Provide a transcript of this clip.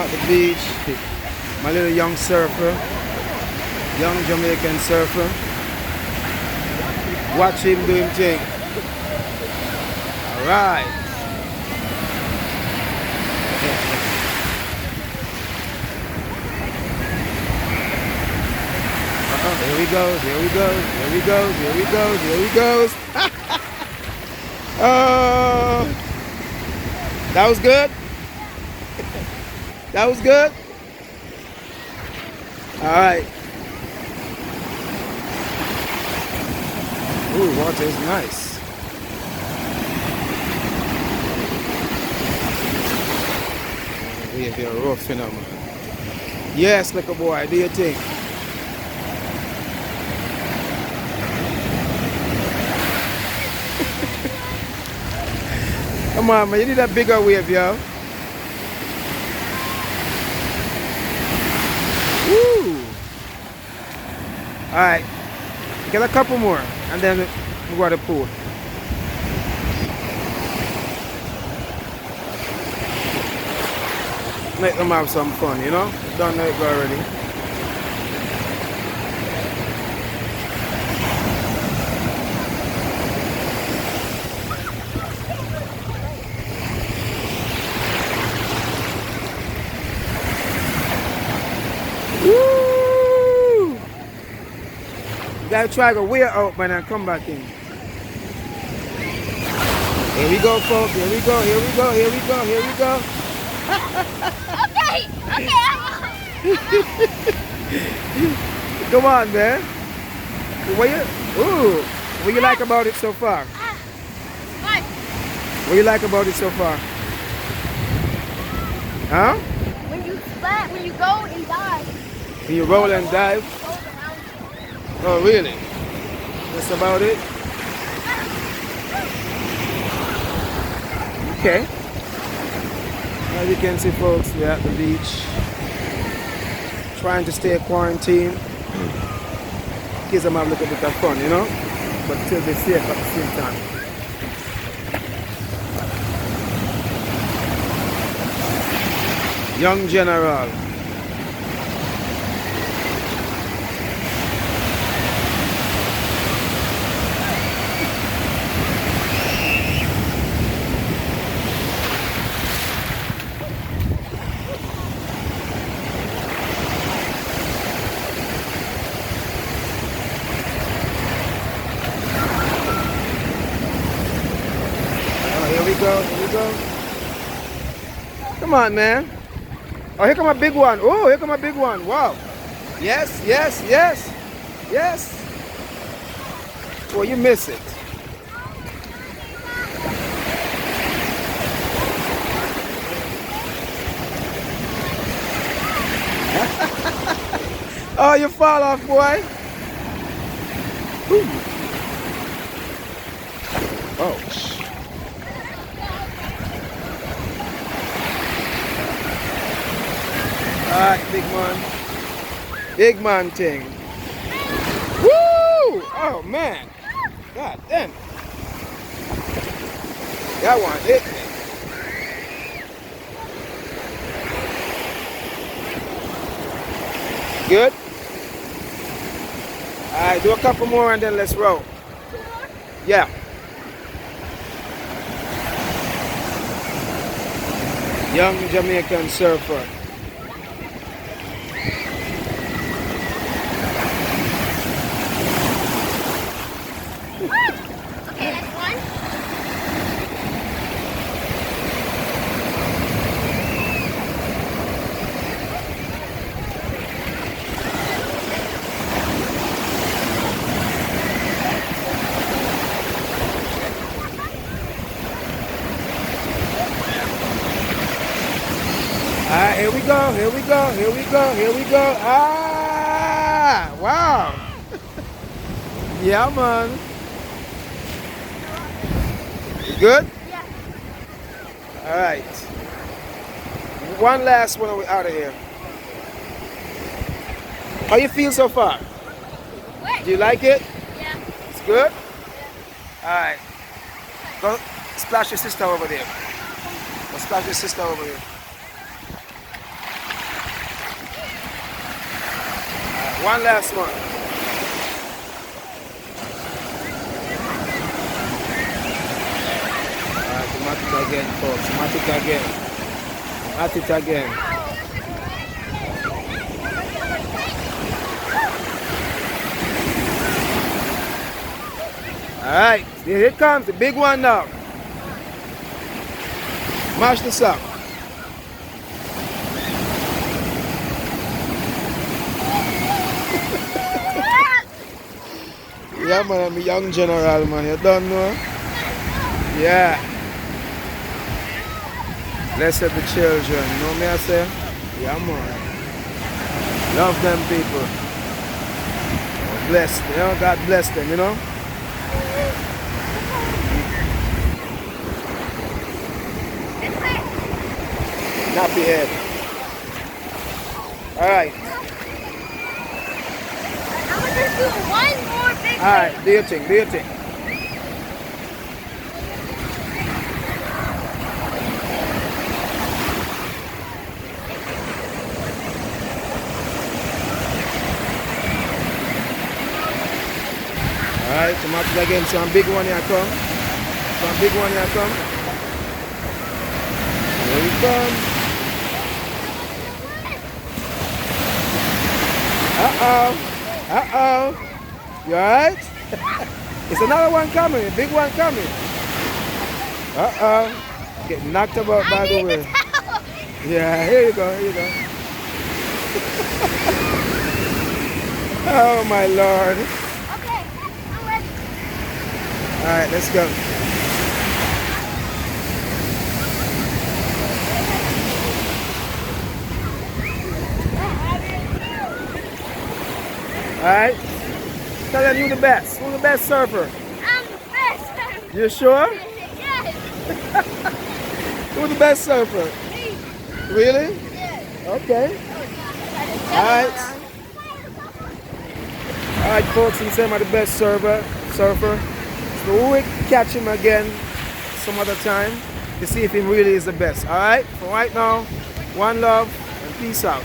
at the beach. My little young surfer, young Jamaican surfer. Watch him do him thing. All right. Here we go, here we go, here we go, here we go, here we goes. Oh, that was good. That was good. All right. Ooh, water is nice. We have a rough phenomenon. Yes, little boy, do your thing. Come on, man, you need a bigger wave, yo. Woo! All right, get a couple more, and then we go to the pool. Make them have some fun, you know? Don't know it already. Woo! You gotta try to wear out, man, and come back in. Here we go, folks. Here we go, here we go, here we go, here we go. Okay, Come on, man. What you like about it so far? What? What you like about it so far? Huh? When you splat, when you go and dive. When you roll and dive? Oh, really? That's about it? Okay. As you can see, folks, we're at the beach. Trying to stay quarantined. In case I'm having a little bit of fun, you know? But still be safe at the same time. Young General. Here we go. Come on, man. Oh, here come a big one. Oh, here come a big one. Wow. Yes, yes, yes. Yes. Oh, you miss it. Oh, you fall off, boy. Whew. Oh, alright, big man. Big man thing. Woo! Oh man. God damn. That one hit me. Good? Alright, do a couple more and then let's roll. Yeah. Young Jamaican surfer. Okay, next one. Alright, here we go, here we go, here we go, here we go. Ah! Wow! Yeah, man. You good? Yeah. Alright. One last one and we're out of here. How you feel so far? What? Do you like it? Yeah. It's good? Alright. Go splash your sister over there. Go splash your sister over there. One last one. Alright, come at it again, folks. Come at it again. At it again. Alright, here it comes, the big one now. Mash this up. Yeah, man, I'm a young general, man. You don't know? Yeah. Blessed the children. You know me I say? Yeah, man. Love them people. Bless them. You know, God bless them, you know? Nappy head. Alright. I'm gonna just do one more big Alright, do your thing, do your thing. Alright, come out again. Some big one here come. Some big one here come. Here we come. Uh-oh. Uh-oh. You alright? It's another one coming, a big one coming. Uh-oh. Getting knocked about by the way. Yeah, here you go, here you go. Oh my Lord. Okay, I'm ready. Alright, let's go. Alright. Tell them you the best. Who's the best surfer? I'm the best. You sure? Yes. Who's the best surfer? Me. Really? Yes. Okay. Alright. Alright folks, and say I'm the best surfer. So we'll catch him again some other time to see if he really is the best. Alright? For right now, one love and peace out.